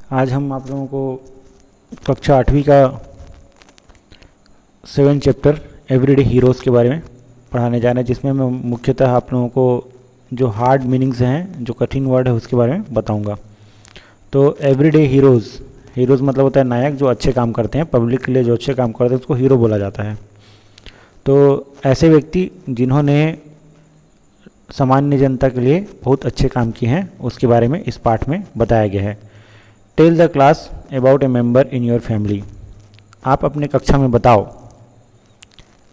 आज हम आप लोगों को कक्षा 8वीं का 7 चैप्टर एवरीडे हीरोज़ के बारे में पढ़ाने जा रहे हैं, जिसमें मैं मुख्यतः आप लोगों को जो हार्ड मीनिंग्स हैं, जो कठिन वर्ड है, उसके बारे में बताऊंगा। तो एवरीडे हीरोज़ मतलब होता है नायक जो अच्छे काम करते हैं, पब्लिक के लिए जो अच्छे काम करते हैं उसको हीरो बोला जाता है। तो ऐसे व्यक्ति जिन्होंने सामान्य जनता के लिए बहुत अच्छे काम किए हैं, उसके बारे में इस पाठ में बताया गया है। Tell the class about a member in your family. आप अपने कक्षा में बताओ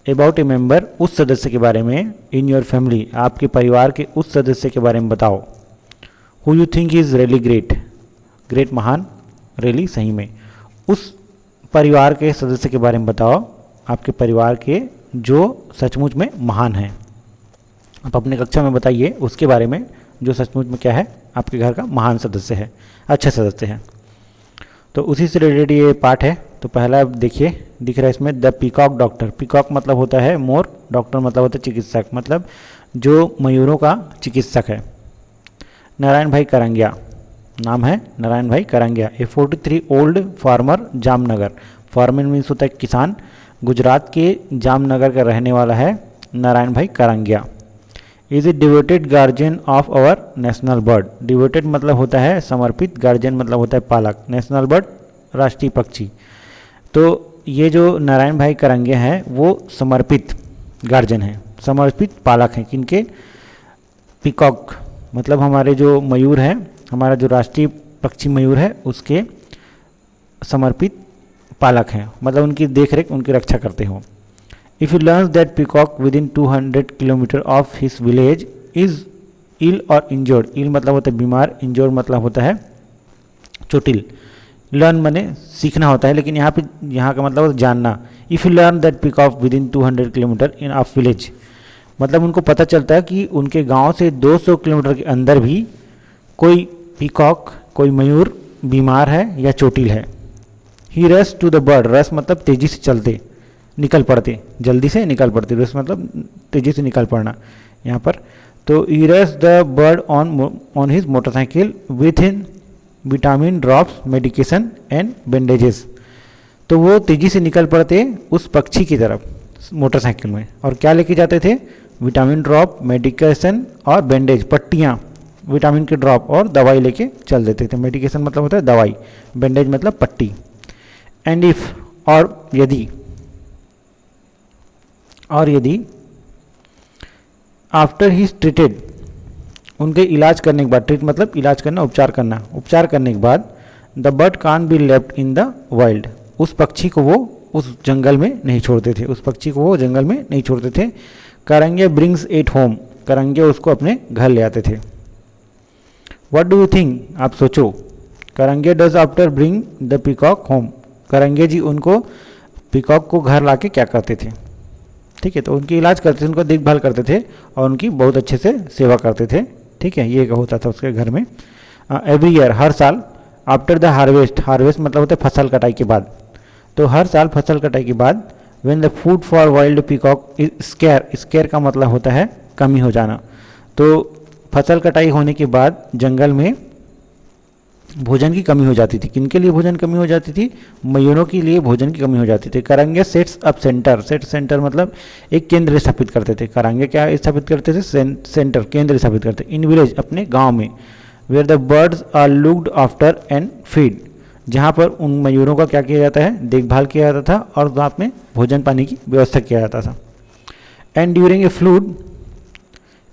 अबाउट ए मेंबर, उस सदस्य के बारे में, इन योर फैमिली, आपके परिवार के उस सदस्य के बारे में बताओ। Who you think is really great, great महान, रियली सही में। उस परिवार के सदस्य के बारे में बताओ, आपके परिवार के जो सचमुच में महान हैं। आप अपने कक्षा में बताइए उसके बारे में जो सचमुच में क्या है, आपके घर का महान सदस्य है, अच्छा सदस्य है। तो उसी से रिलेटेड ये पार्ट है। तो पहला देखिए, दिख रहा है इसमें द पीकॉक डॉक्टर। पीकॉक मतलब होता है मोर, डॉक्टर मतलब होता है चिकित्सक, मतलब जो मयूरों का चिकित्सक है। नारायण भाई करंगिया, नाम है नारायण भाई करंगिया। ए 43 old farmer Jamnagar. Farmer means होता है किसान। गुजरात के जामनगर का रहने वाला है Narayan bhai Karangiya. Is a devoted guardian of our national bird. Devoted मतलब होता है समर्पित, गार्जियन मतलब होता है पालक, नेशनल बर्ड राष्ट्रीय पक्षी। तो ये जो नारायण भाई करंगिया हैं वो समर्पित गार्जियन हैं, समर्पित पालक हैं। किनके? पीकॉक मतलब हमारे जो मयूर हैं, हमारा जो राष्ट्रीय पक्षी मयूर है उसके समर्पित पालक हैं, मतलब उनकी देखरेख, उनकी रक्षा करते हो। If he learns that peacock within 200 kilometre of his village is ill or injured, ill मतलब होता है बीमार, injured मतलब होता है चोटिल। learn माने सीखना होता है, लेकिन यहाँ का मतलब जानना। If you learn that peacock within 200 kilometre in of village, मतलब उनको पता चलता है कि उनके गांव से 200 किलोमीटर के अंदर भी कोई पीकॉक, कोई मयूर बीमार है या चोटिल है। He rush to the bird, rush मतलब तेजी से चलते, निकल पड़ते, जल्दी से निकल पड़ते, रस मतलब तेजी से निकल पड़ना यहाँ पर। तो he rushed the bird on his motorcycle with in vitamin drops, medication and bandages. तो वो तेजी से निकल पड़ते उस पक्षी की तरफ मोटरसाइकिल में, और क्या लेके जाते थे? विटामिन ड्रॉप, मेडिकेशन और बैंडेज, पट्टियाँ, विटामिन के ड्रॉप और दवाई लेके चल देते थे। मेडिकेशन मतलब होता है दवाई, बैंडेज मतलब पट्टी। एंड इफ, और यदि आफ्टर ही ट्रीटेड, उनके इलाज करने के बाद, ट्रीट मतलब इलाज करना, उपचार करना, उपचार करने के बाद, the bird can be left in the wild, उस पक्षी को वो उस जंगल में नहीं छोड़ते थे, उस पक्षी को वो जंगल में नहीं छोड़ते थे। Karangia brings it home, Karangia उसको अपने घर ले आते थे। व्हाट डू यू थिंक, आप सोचो। Karangiya does after bring the peacock home, Karangiya ji उनको पीकॉक को घर ला के क्या करते थे? ठीक है, तो उनकी इलाज करते थे, उनको देखभाल करते थे और उनकी बहुत अच्छे से सेवा करते थे। ठीक है, ये होता था उसके घर में। एवरी ईयर, हर साल, आफ्टर द हार्वेस्ट, हार्वेस्ट मतलब होता है फसल कटाई के बाद, तो हर साल फसल कटाई के बाद, when the food for wild peacock is square, square का मतलब होता है कमी हो जाना। तो फसल कटाई होने के बाद जंगल में भोजन की कमी हो जाती थी। किनके लिए भोजन कमी हो जाती थी? मयूरों के लिए भोजन की कमी हो जाती थी। Karangia sets up centre, set centre मतलब एक केंद्र स्थापित करते थे। करंगिया क्या स्थापित करते थे? सेंटर, केंद्र स्थापित करते, इन विलेज, अपने गांव में। Where the birds are looked after and feed, जहाँ पर उन मयूरों का क्या किया जाता है? देखभाल किया जाता था और साथ में भोजन पानी की व्यवस्था किया जाता था। And during a fluid,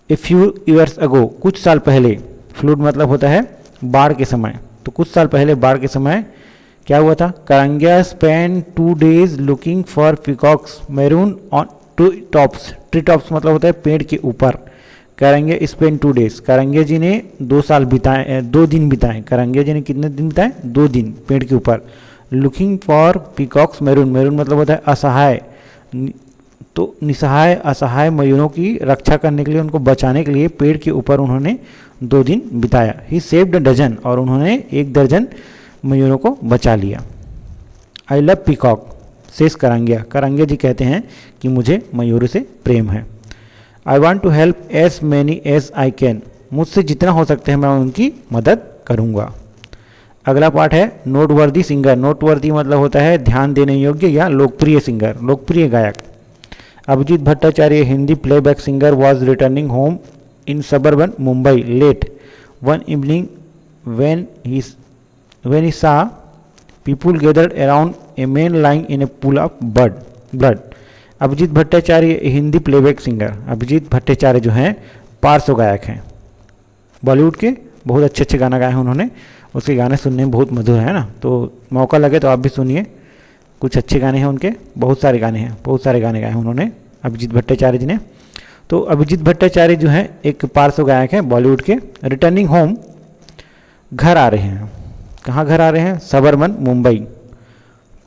a few years ago, कुछ साल पहले, फ्लूड मतलब होता है बाढ़ के समय, तो कुछ साल पहले बाढ़ के समय क्या हुआ था? Karangia spend 2 days looking for peacocks maroon on tree tops, tree tops मतलब होता है पेड़ के ऊपर। करंगिया स्पेंड 2 days, करंगिया जी ने 2 साल बिताए, 2 दिन बिताए। करंगिया जी ने कितने दिन बिताए? 2 दिन पेड़ के ऊपर। Looking for peacocks maroon, maroon मतलब होता है असहाय, तो निसहाय असहाय मयूरों की रक्षा करने के लिए, उनको बचाने के लिए पेड़ के ऊपर उन्होंने 2 दिन बिताया। ही सेव्ड अ डजन, और उन्होंने 1 दर्जन मयूरों को बचा लिया। I love peacock, says Karangiya, Karangiya ji कहते हैं कि मुझे मयूर से प्रेम है। I want to help as many as I can, मुझसे जितना हो सकता है मैं उनकी मदद करूँगा। अगला पार्ट है नोटवर्दी सिंगर। नोटवर्दी मतलब होता है ध्यान देने योग्य या लोकप्रिय सिंगर, लोकप्रिय गायक। Abhijeet Bhattacharya Hindi playback singer was returning home in suburban Mumbai late one evening when he saw people gathered around a man lying in a pool of blood। Abhijeet Bhattacharya Hindi playback singer, Abhijeet Bhattacharya जो हैं पार्श्व गायक हैं, बॉलीवुड के बहुत अच्छे अच्छे गाना गाए हैं उन्होंने, उसके गाने सुनने में बहुत मधुर है ना, तो मौका लगे तो आप भी सुनिए, कुछ अच्छे गाने हैं उनके, बहुत सारे गाने हैं, बहुत सारे गाने गाए हैं उन्होंने अभिजीत भट्टाचार्य जी ने। तो अभिजीत भट्टाचार्य जो हैं एक पार्श्व गायक हैं बॉलीवुड के, रिटर्निंग होम घर आ रहे हैं। कहाँ घर आ रहे हैं? सबर्बन मुंबई।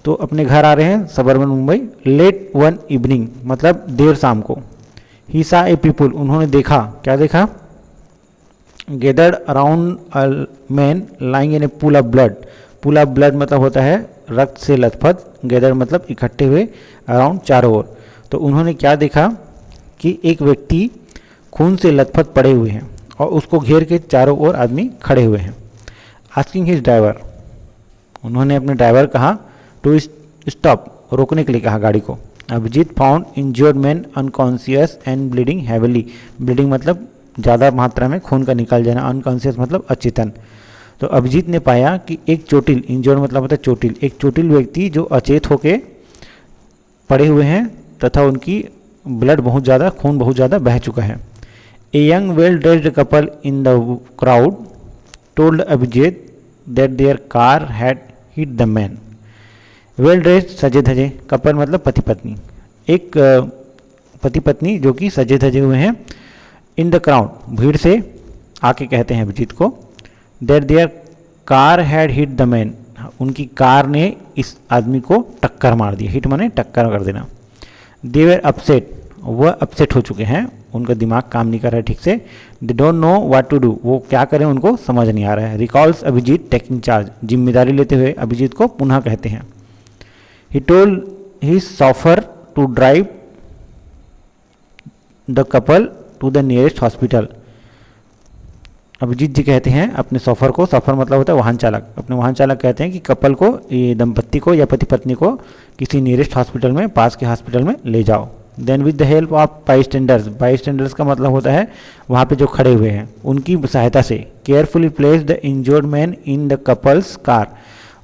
तो अपने घर आ रहे हैं suburban Mumbai. Late one evening मतलब देर शाम को। ही सा ए पीपुल उन्होंने देखा, क्या देखा? Gathered around a man lying in A pool of blood. Pool of blood मतलब होता है रक्त से लथपथ, गेदर मतलब इकट्ठे हुए, अराउंड चारों ओर। तो उन्होंने क्या देखा कि एक व्यक्ति खून से लथपथ पड़े हुए हैं और उसको घेर के चारों ओर आदमी खड़े हुए हैं। आस्किंग हिज ड्राइवर, उन्होंने अपने ड्राइवर कहा टू स्टॉप, रोकने के लिए कहा गाड़ी को। Abhijeet found injured man unconscious and bleeding heavily. Bleeding मतलब ज़्यादा मात्रा में खून का निकल जाना, अनकॉन्शियस मतलब अचेतन। तो अभिजीत ने पाया कि एक चोटिल, इंजर्ड मतलब होता है चोटिल, एक चोटिल व्यक्ति जो अचेत होके पड़े हुए हैं तथा उनकी ब्लड बहुत ज़्यादा, खून बहुत ज़्यादा बह चुका है। A young well dressed couple in the crowd told Abhijeet that their car had hit the man. Well dressed सजे धजे, कपल मतलब पति पत्नी, एक पति पत्नी जो कि सजे धजे हुए हैं, इन द क्राउड भीड़ से आके कहते हैं अभिजीत को, that their car had hit the man, उनकी कार ने इस आदमी को टक्कर मार दी। हिट माने टक्कर कर देना। दे वर अपसेट, वह अपसेट हो चुके हैं, उनका दिमाग काम नहीं कर रहा है ठीक से। They don't know what to do, वो क्या करें उनको समझ नहीं आ रहा है। रिकॉल्स अभिजीत टेकिंग चार्ज, जिम्मेदारी लेते हुए अभिजीत को पुनः कहते हैं। He told his chauffeur to drive the couple to the nearest hospital. Abhijeet ji कहते हैं अपने सॉफर को, सॉफर मतलब होता है वाहन चालक, अपने वाहन चालक कहते हैं कि कपल को, ये दंपत्ति को या पति पत्नी को किसी नियरेस्ट हॉस्पिटल में, पास के हॉस्पिटल में ले जाओ। Then with the help of bystanders, bystanders का मतलब होता है वहाँ पे जो खड़े हुए हैं, उनकी सहायता से carefully place the injured man in the couples car,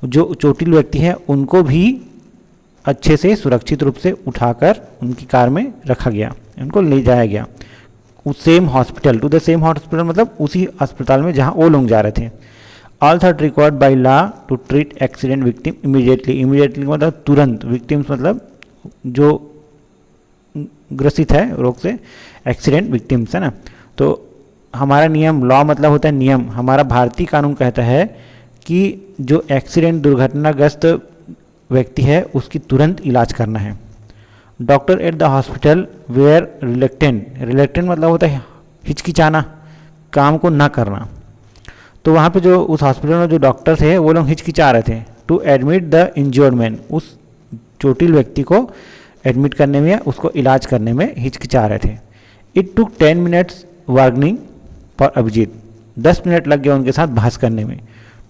जो चोटिल व्यक्ति हैं उनको भी अच्छे से सुरक्षित रूप से उठाकर उनकी कार में रखा गया, उनको ले जाया गया। उस same hospital, to the same hospital मतलब उसी अस्पताल में जहाँ वो लोग जा रहे थे। All thought required by law to treat accident victim immediately, immediately मतलब तुरंत, विक्टिम्स मतलब जो ग्रसित है रोग से, एक्सीडेंट विक्टिम्स है ना। तो हमारा नियम, लॉ मतलब होता है नियम, हमारा भारतीय कानून कहता है कि जो एक्सीडेंट दुर्घटनाग्रस्त व्यक्ति है उसकी तुरंत इलाज करना है। Doctor at the hospital were reluctant, reluctant मतलब होता है हिचकिचाना, काम को ना करना। तो वहाँ पे जो उस हॉस्पिटल में जो डॉक्टर थे वो लोग हिचकिचा रहे थे to admit the injured man, उस चोटिल व्यक्ति को एडमिट करने में या उसको इलाज करने में हिचकिचा रहे थे। It took 10 minutes warning for Abhijeet, 10 minute लग गए उनके साथ बहस करने में।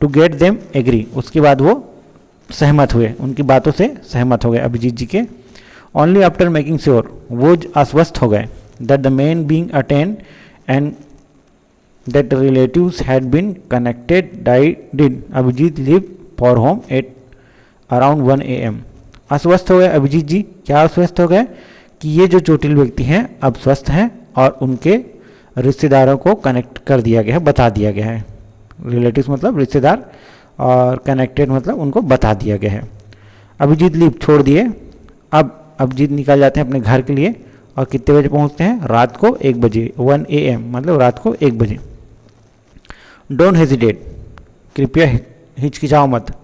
टू गेट देम एग्री, उसके बाद वो सहमत हुए, उनकी बातों से सहमत हो गए अभिजीत जी के। ओनली आफ्टर मेकिंग श्योर, वो आश्वस्त हो गए, that the man being attend and that relatives had been connected did Abhijeet live for home at around 1 AM। अस्वस्थ हो गए अभिजीत जी, क्या अस्वस्थ हो गए कि ये जो चोटिल व्यक्ति हैं अब स्वस्थ हैं और उनके रिश्तेदारों को कनेक्ट कर दिया गया है, बता दिया गया है। रिलेटिव्स मतलब रिश्तेदार और कनेक्टेड मतलब उनको बता दिया गया है। अभिजीत लीव छोड़ दिए, अब अभिजीत निकल जाते हैं अपने घर के लिए और कितने बजे पहुंचते हैं? रात को 1 बजे, 1 AM मतलब रात को 1 बजे। डोंट हेजिटेट, कृपया हिचकिचाओ मत।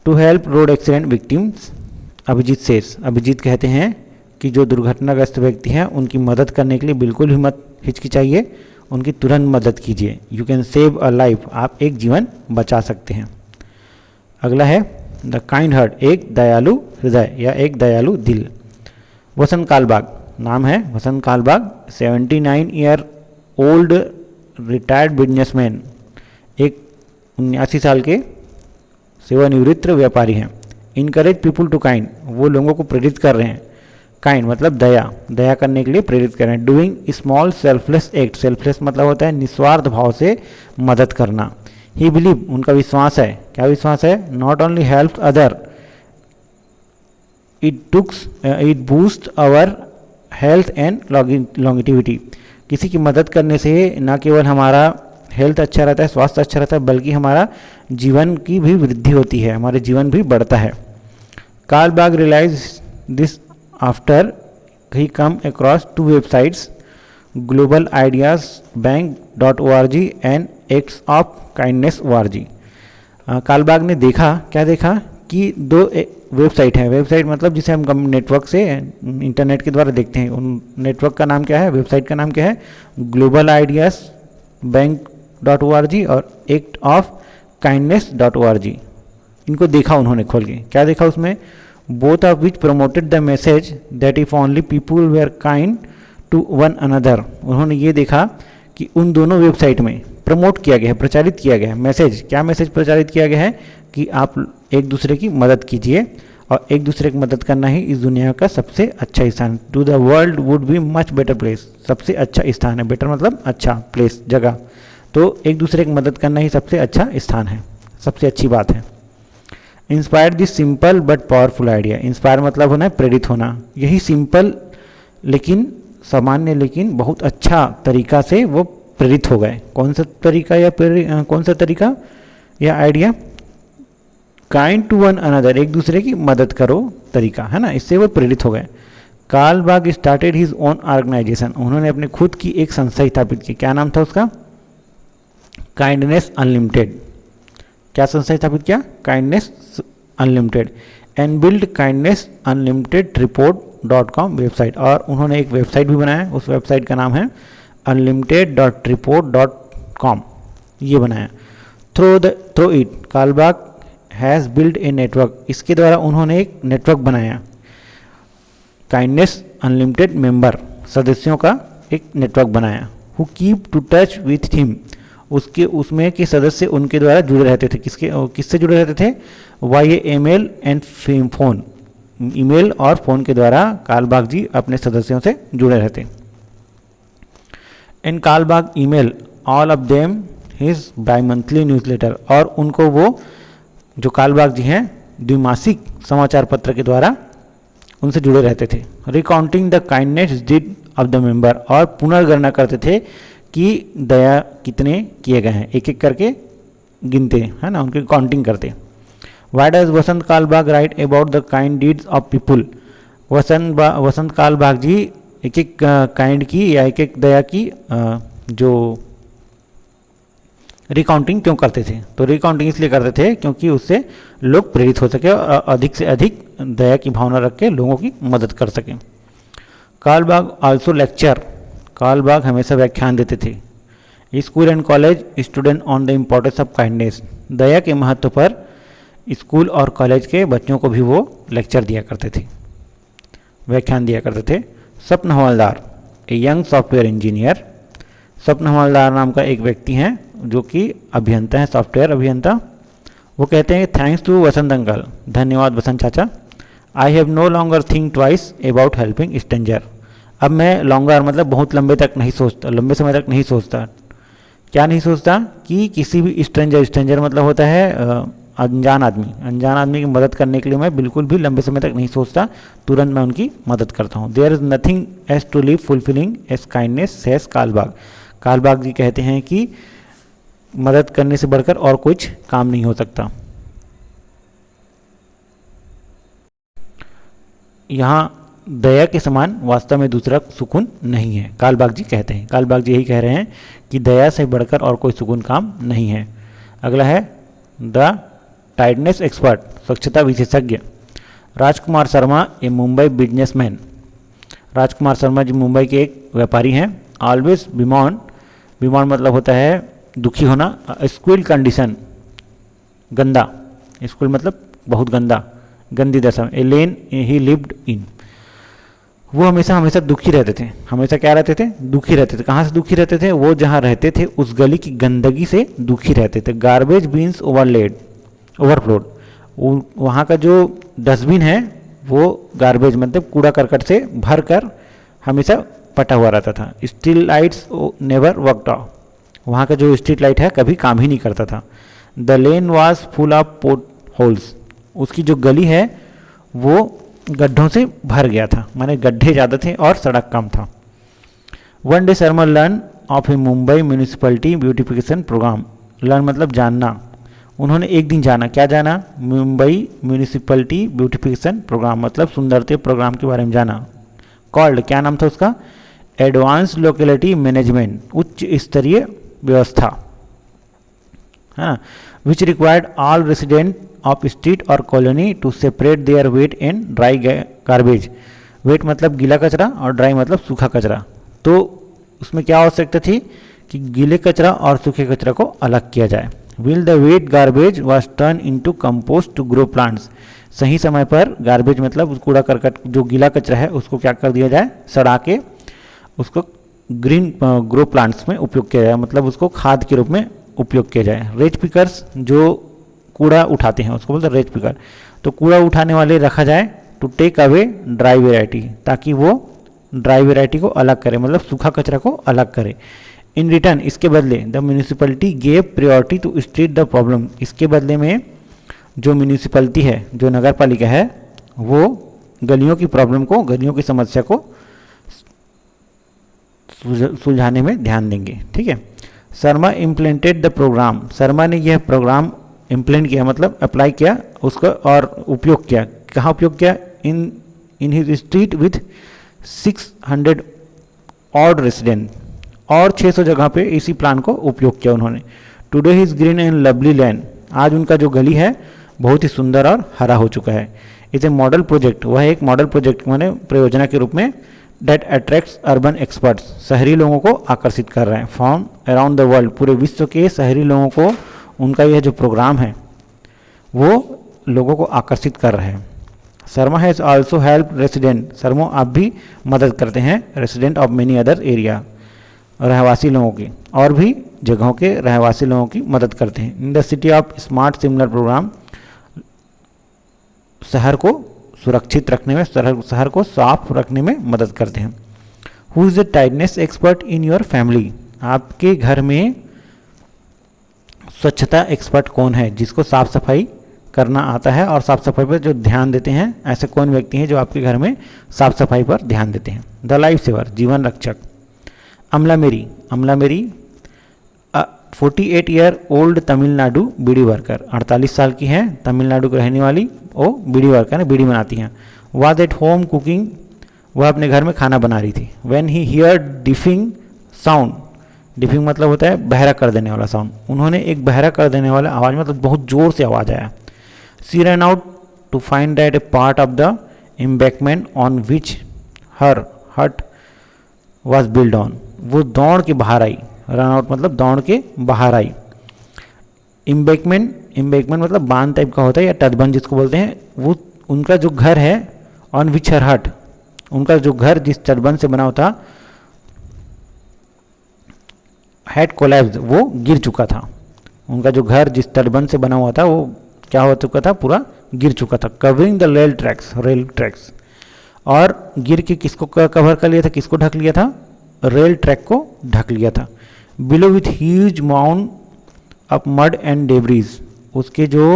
To help road accident victims Abhijeet says, Abhijeet कहते हैं कि जो दुर्घटनाग्रस्त व्यक्ति हैं उनकी मदद करने के लिए बिल्कुल भी मत हिचकिचाइए, उनकी तुरंत मदद कीजिए। You can save a life, आप एक जीवन बचा सकते हैं। अगला है द काइंड हार्ट, एक दयालु हृदय या एक दयालु दिल। वसंत कालबाग, नाम है Vasant Kalbag, 79 year old retired businessman, एक 79 साल के सेवानिवृत्त व्यापारी हैं। इनकरेज पीपुल टू काइंड, वो लोगों को प्रेरित कर रहे हैं। काइंड मतलब दया, दया करने के लिए प्रेरित कर रहे हैं। Doing small selfless act, selfless मतलब होता है निस्वार्थ भाव से मदद करना। ही बिलीव, उनका विश्वास है, क्या विश्वास है? Not only help other, it boost our health and longevity. किसी की मदद करने से न केवल हमारा हेल्थ अच्छा रहता है, स्वास्थ्य अच्छा रहता है, बल्कि हमारा जीवन की भी वृद्धि होती है, हमारे जीवन भी बढ़ता है। Karl Bagh realise this after he come across 2 websites, global ideas bank and acts of kindness org। Karl Bagh ने देखा, क्या देखा कि 2 वेबसाइट है। वेबसाइट मतलब जिसे हम नेटवर्क से, इंटरनेट के द्वारा देखते हैं। उन नेटवर्क का नाम क्या है, वेबसाइट का नाम क्या है? ग्लोबल आइडियाज बैंक.org और एक्ट ऑफ काइंडनेस.org। इनको देखा उन्होंने खोल के, क्या देखा उसमें? Both of which promoted the message that if only people were kind to one another. उन्होंने ये देखा कि उन दोनों वेबसाइट में प्रमोट किया गया है, प्रचारित किया गया है मैसेज। क्या मैसेज प्रचारित किया गया है? कि आप एक दूसरे की मदद कीजिए, और एक दूसरे की मदद करना ही इस दुनिया का सबसे अच्छा स्थान। To the world would be much better place, सबसे अच्छा स्थान है। बेटर मतलब अच्छा, प्लेस जगह। तो एक दूसरे की मदद करना ही सबसे अच्छा स्थान है, सबसे अच्छी बात है। Inspire this simple but powerful idea. Inspire मतलब होना है प्रेरित होना। यही सिंपल लेकिन सामान्य लेकिन बहुत अच्छा तरीका से वो प्रेरित हो गए। कौन सा तरीका कौन सा तरीका या idea? Kind to one another, एक दूसरे की मदद करो तरीका, है ना, इससे वो प्रेरित हो गए। कार्ल बाग स्टार्टेड हिज ओन ऑर्गेनाइजेशन, उन्होंने अपने खुद की एक संस्था स्थापित की। क्या नाम था उसका? Kindness unlimited. क्या संस्था स्थापित किया? Kindness unlimited. And build kindness unlimited report website, और उन्होंने एक वेबसाइट भी बनाया। उस वेबसाइट का नाम है unlimited.report.com, ये बनाया। Through it Karl Bagg has build a network, इसके द्वारा उन्होंने एक नेटवर्क बनाया। काइंडनेस अनलिमिटेड मेंबर, सदस्यों का एक नेटवर्क बनाया। Who keep to touch with him, उसमें के सदस्य उनके द्वारा जुड़े रहते थे। किससे जुड़े रहते थे? Via email and phone, email और फ़ोन के द्वारा कार्ल बाग जी अपने सदस्यों से जुड़े रहते। इन Karl Bagh email all of them his bimonthly newsletter, और उनको वो जो कार्ल बाग जी हैं द्विमासिक समाचार पत्र के द्वारा उनसे जुड़े रहते थे। Recounting the kindness did of the member, और पुनर्गणना करते थे कि दया कितने किए गए हैं, एक एक करके गिनते, है ना, उनकी काउंटिंग करते। Why does Vasant Karl Bagh write about the kind deeds of people. Vasant Karl Bagh ji एक एक काइंड की या एक एक दया की जो रिकाउंटिंग क्यों करते थे? तो रिकाउंटिंग इसलिए करते थे क्योंकि उससे लोग प्रेरित हो सके और अधिक से अधिक दया की भावना रख के लोगों की मदद कर सकें। Karl Bagh also lecture, Karl Bagh हमेशा व्याख्यान देते थे। School and college student on the importance of kindness, दया के महत्व पर स्कूल और कॉलेज के बच्चों को भी वो लेक्चर दिया करते थे, व्याख्यान दिया करते थे। स्वप्न हवलदार, ए यंग सॉफ्टवेयर इंजीनियर, स्वप्न हवलदार नाम का एक व्यक्ति हैं जो कि अभियंता हैं, सॉफ्टवेयर अभियंता। वो कहते हैं थैंक्स टू वसंत अंकल, धन्यवाद वसंत चाचा। I have no longer think twice about helping stranger, अब मैं लॉन्गर मतलब बहुत लंबे समय तक नहीं सोचता। क्या नहीं सोचता? कि किसी भी स्ट्रेंजर मतलब होता है अनजान आदमी की मदद करने के लिए मैं बिल्कुल भी लंबे समय तक नहीं सोचता, तुरंत मैं उनकी मदद करता हूँ। There is nothing as to live fulfilling as kindness says Karl Bagh. Karl Bagh ji कहते हैं कि मदद करने से बढ़कर और कुछ काम नहीं हो सकता। यहाँ दया के समान वास्तव में दूसरा सुकून नहीं है, कार्ल बाग जी कहते हैं। कार्ल बाग जी यही कह रहे हैं कि दया से बढ़कर और कोई सुकून काम नहीं है। अगला है द टाइडनेस एक्सपर्ट, स्वच्छता विशेषज्ञ। राजकुमार शर्मा ए मुंबई बिजनेसमैन, राजकुमार शर्मा जी मुंबई के एक व्यापारी हैं। ऑलवेज बिमॉन मतलब होता है दुखी होना। स्कूल कंडीशन, गंदा, स्कूल मतलब बहुत गंदा, गंदी दशा। ए लेन ही लिव्ड इन, वो हमेशा दुखी रहते थे। हमेशा क्या रहते थे? दुखी रहते थे। कहाँ से दुखी रहते थे? वो जहाँ रहते थे उस गली की गंदगी से दुखी रहते थे। गार्बेज बीन्स ओवरफ्लोड, वहाँ का जो डस्टबिन है वो गार्बेज मतलब कूड़ा करकट से भर कर हमेशा पटा हुआ रहता था। Street lights never worked of, वहाँ का जो स्ट्रीट लाइट है कभी काम ही नहीं करता था। The lane was full of potholes, उसकी जो गली है वो गड्ढों से भर गया था, माने गड्ढे ज़्यादा थे और सड़क कम था। One day Sharma learn of a Mumbai municipality beautification programme, learn मतलब जानना, उन्होंने एक दिन जाना, क्या जाना, मुंबई म्यूनिसिपैलिटी ब्यूटिफिकेशन प्रोग्राम मतलब सुंदरता प्रोग्राम के बारे में जाना। कॉल्ड, क्या नाम था उसका, एडवांस लोकेलिटी मैनेजमेंट, उच्च स्तरीय व्यवस्था है ना, which required all resident of street और colony to separate their wet and dry garbage. Wet मतलब गीला कचरा और ड्राई मतलब सूखा कचरा। तो उसमें क्या आवश्यकता थी कि गीले कचरा और सूखे कचरा को अलग किया जाए। Will the wet garbage was turn into compost to grow plants, सही समय पर गार्बेज मतलब कूड़ा करकट जो गीला कचरा है उसको क्या कर दिया जाए, सड़ा के उसको ग्रीन ग्रो प्लांट्स में उपयोग किया जाए, मतलब उसको खाद के रूप में उपयोग किया जाए। रेज पिकर्स जो कूड़ा उठाते हैं उसको बोलते हैं रेज पिकर, तो कूड़ा उठाने वाले रखा जाए to take away dry variety, ताकि वो ड्राई वेराइटी को अलग करे मतलब सूखा कचरा को अलग करे। इन रिटर्न, इसके बदले the municipality gave priority to street the problem, इसके बदले में जो म्यूनिसिपैलिटी है जो नगर पालिका है वो गलियों की प्रॉब्लम को, गलियों की समस्या को सुलझाने में ध्यान देंगे। ठीक है, Sharma implemented the programme, Sharma ने यह प्रोग्राम इम्प्लीमेंट किया मतलब अप्लाई किया उसका और उपयोग किया। कहाँ उपयोग किया, in his street with 600 odd resident, और 600 जगह पे इसी प्लान को उपयोग किया उन्होंने। Today his green and lovely land, आज उनका जो गली है बहुत ही सुंदर और हरा हो चुका है। इसे मॉडल प्रोजेक्ट, वह एक मॉडल प्रोजेक्ट माने परियोजना के रूप में डेट अट्रैक्ट्स अर्बन एक्सपर्ट्स, शहरी लोगों को आकर्षित कर रहे हैं फ्रॉम अराउंड द वर्ल्ड, पूरे विश्व के शहरी लोगों को उनका यह जो प्रोग्राम है वो लोगों को आकर्षित कर रहे हैं। Sharma has also help resident, Sharma आप भी मदद करते हैं resident of many other area, रहवासी लोगों की और भी जगहों के रहवासी लोगों की मदद करते हैं। In the city of smart similar programme, शहर को सुरक्षित रखने में, शहर को साफ रखने में मदद करते हैं। Who is the टाइडनेस expert in your family, आपके घर में स्वच्छता एक्सपर्ट कौन है, जिसको साफ सफाई करना आता है और साफ सफाई पर जो ध्यान देते हैं, ऐसे कौन व्यक्ति हैं जो आपके घर में साफ सफाई पर ध्यान देते हैं। द लाइफ सेवर, जीवन रक्षक। अमला मेरी, अमला मेरी 48 ईयर ओल्ड तमिलनाडु बीड़ी वर्कर, 48 साल की हैं, तमिलनाडु की रहने वाली, वो बीड़ी वर्कर है, बीड़ी बनाती हैं। वाज एट होम कुकिंग, वह अपने घर में खाना बना रही थी। When he here diffing sound, diffing मतलब होता है बहरा कर देने वाला साउंड, उन्होंने एक बहरा कर देने वाला आवाज़ मतलब बहुत ज़ोर से आवाज़ आया। She ran out to find that a part of the embankment on which her hut was build on, वो दौड़ के बाहर आई, रन आउट मतलब दौड़ के बाहर आई। एम्बैंकमेंट मतलब बांध टाइप का होता है या तटबंध जिसको बोलते हैं, वो उनका जो घर है ऑन विच हर हट, उनका जो घर जिस तटबंध से बना होता हैड कोलैप्स्ड, वो गिर चुका था। उनका जो घर जिस तटबंध से बना हुआ था वो क्या हो चुका था, पूरा गिर चुका था। कवरिंग द रेल ट्रैक्स, और गिर के किसको कवर कर लिया था, किसको ढक लिया था, रेल ट्रैक को ढक लिया था। Below with huge mount of mud and debris, उसके जो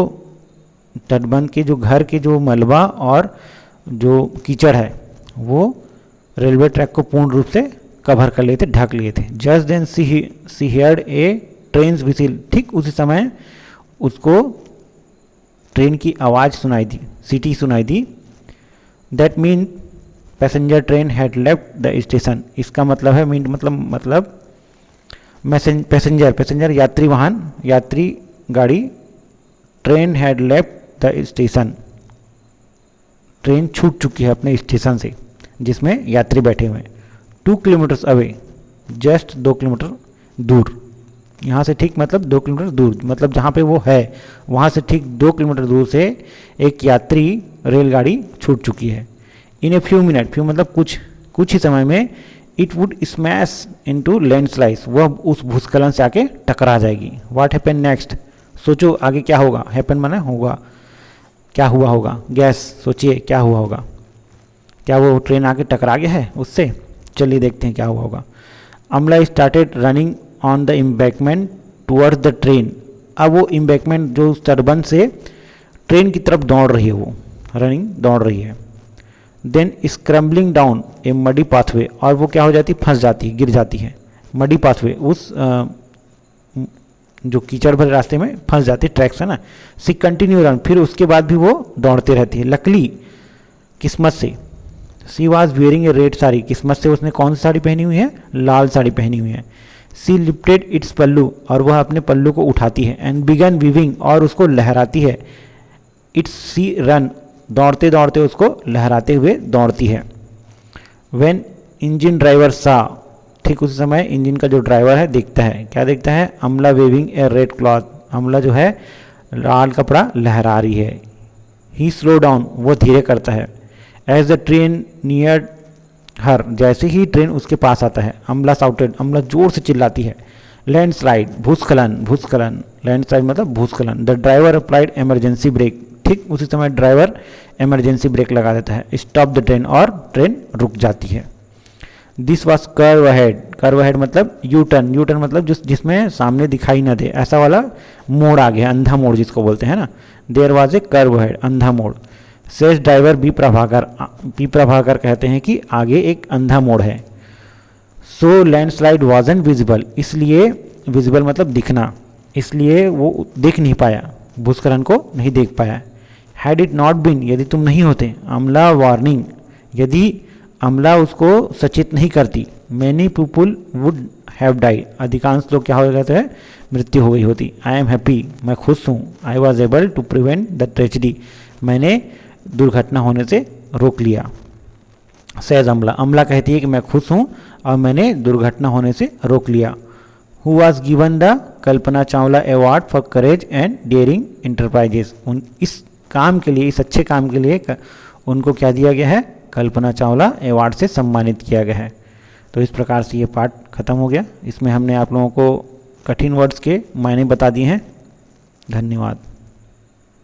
तटबंध के जो घर के जो मलबा और जो कीचड़ है वो रेलवे ट्रैक को पूर्ण रूप से कवर कर लिए थे, ढक लिए थे। जस्ट देन सी हियर्ड ए ट्रेन विसिल, ठीक उसी समय उसको ट्रेन की आवाज़ सुनाई दी, सीटी सुनाई दी। That mean passenger train had left the station, इसका मतलब है मीन मतलब पैसेंजर यात्री वाहन, यात्री गाड़ी, train had left the station, train छूट चुकी है अपने स्टेशन से जिसमें यात्री बैठे हुए हैं। 2 किलोमीटर्स अवे, जस्ट 2 किलोमीटर दूर, यहाँ से ठीक मतलब 2 किलोमीटर दूर, मतलब जहाँ पे वो है वहाँ से ठीक 2 किलोमीटर दूर से एक यात्री रेलगाड़ी छूट चुकी है। इन ए फ्यू मिनट, फ्यू मतलब कुछ ही समय में, it would smash into landslide, वह उस भूस्खलन से आके टकरा जाएगी। व्हाट हैपन नेक्स्ट, सोचो आगे क्या होगा, हैपन माने होगा। क्या हुआ होगा, गैस सोचिए क्या हुआ होगा, क्या वो ट्रेन आके टकरा गया है उससे? चलिए देखते हैं क्या हुआ होगा। अमला started running on the embankment towards the train. अब वो एम्बैंकमेंट जो उस तटबंध से ट्रेन की तरफ दौड़ रही है, वो रनिंग दौड़ रही है। देन स्क्रम्बलिंग डाउन ए मडी पाथवे, और वो क्या हो जाती है, फंस जाती है, गिर जाती है। मडी पाथवे उस जो कीचड़ भरे रास्ते में फंस जाती है, ट्रैक्स है ना। सी कंटिन्यू रन, फिर उसके बाद भी वो दौड़ती रहती है। लकली किस्मत से, she was wearing a red sari, किस्मत से उसने कौन सी साड़ी पहनी हुई है, लाल साड़ी पहनी हुई है। सी लिफ्टेड इट्स पल्लू, और वह अपने पल्लू को उठाती है। एंड बिगन वीविंग, और उसको लहराती है। इट्स सी रन, दौड़ते दौड़ते उसको लहराते हुए दौड़ती है। व्हेन इंजन ड्राइवर सा, ठीक उसी समय इंजन का जो ड्राइवर है देखता है, क्या देखता है, अमला वेविंग ए रेड क्लॉथ, अमला जो है लाल कपड़ा लहरा रही है। ही स्लो डाउन, वो धीरे करता है। As the train near her, जैसे ही ट्रेन उसके पास आता है, अमला साउटेड, अमला जोर से चिल्लाती है। लैंडस्लाइड, भूस्खलन, भूस्खलन, लैंडस्लाइड मतलब भूस्खलन। The driver applied emergency brake, ठीक उसी समय ड्राइवर इमरजेंसी ब्रेक लगा देता है। स्टॉप द ट्रेन, और ट्रेन रुक जाती है। This was curve ahead, curve ahead मतलब यू टर्न, यू टर्न मतलब जिसमें सामने दिखाई न दे, ऐसा वाला मोड़ आ गया, अंधा मोड़ जिसको बोलते हैं ना। There was a curve ahead, अंधा मोड़। Says driver B Prabhakar, B Prabhakar कहते हैं कि आगे एक अंधा मोड़ है। सो लैंडस्लाइड वॉजन विजिबल, इसलिए विजिबल मतलब दिखना, इसलिए वो देख नहीं पाया, भूस्खलन को नहीं देख पाया। हैड इट नॉट बीन, यदि तुम नहीं होते, अमला वार्निंग, यदि अमला उसको सचेत नहीं करती, many people would have died, अधिकांश लोग क्या हो जाते हैं, मृत्यु हो गई होती। आई एम हैप्पी, मैं खुश हूँ। I was able to prevent the tragedy, मैंने दुर्घटना होने से रोक लिया। सैज अमला, अमला कहती है कि मैं खुश हूँ और मैंने दुर्घटना होने से रोक लिया। Who was given the Kalpana Chawla award for courage and daring enterprises, उन इस काम के लिए, इस अच्छे काम के लिए उनको क्या दिया गया है, कल्पना चावला अवार्ड से सम्मानित किया गया है। तो इस प्रकार से ये पार्ट खत्म हो गया। इसमें हमने आप लोगों को कठिन वर्ड्स के मायने बता दिए हैं। धन्यवाद।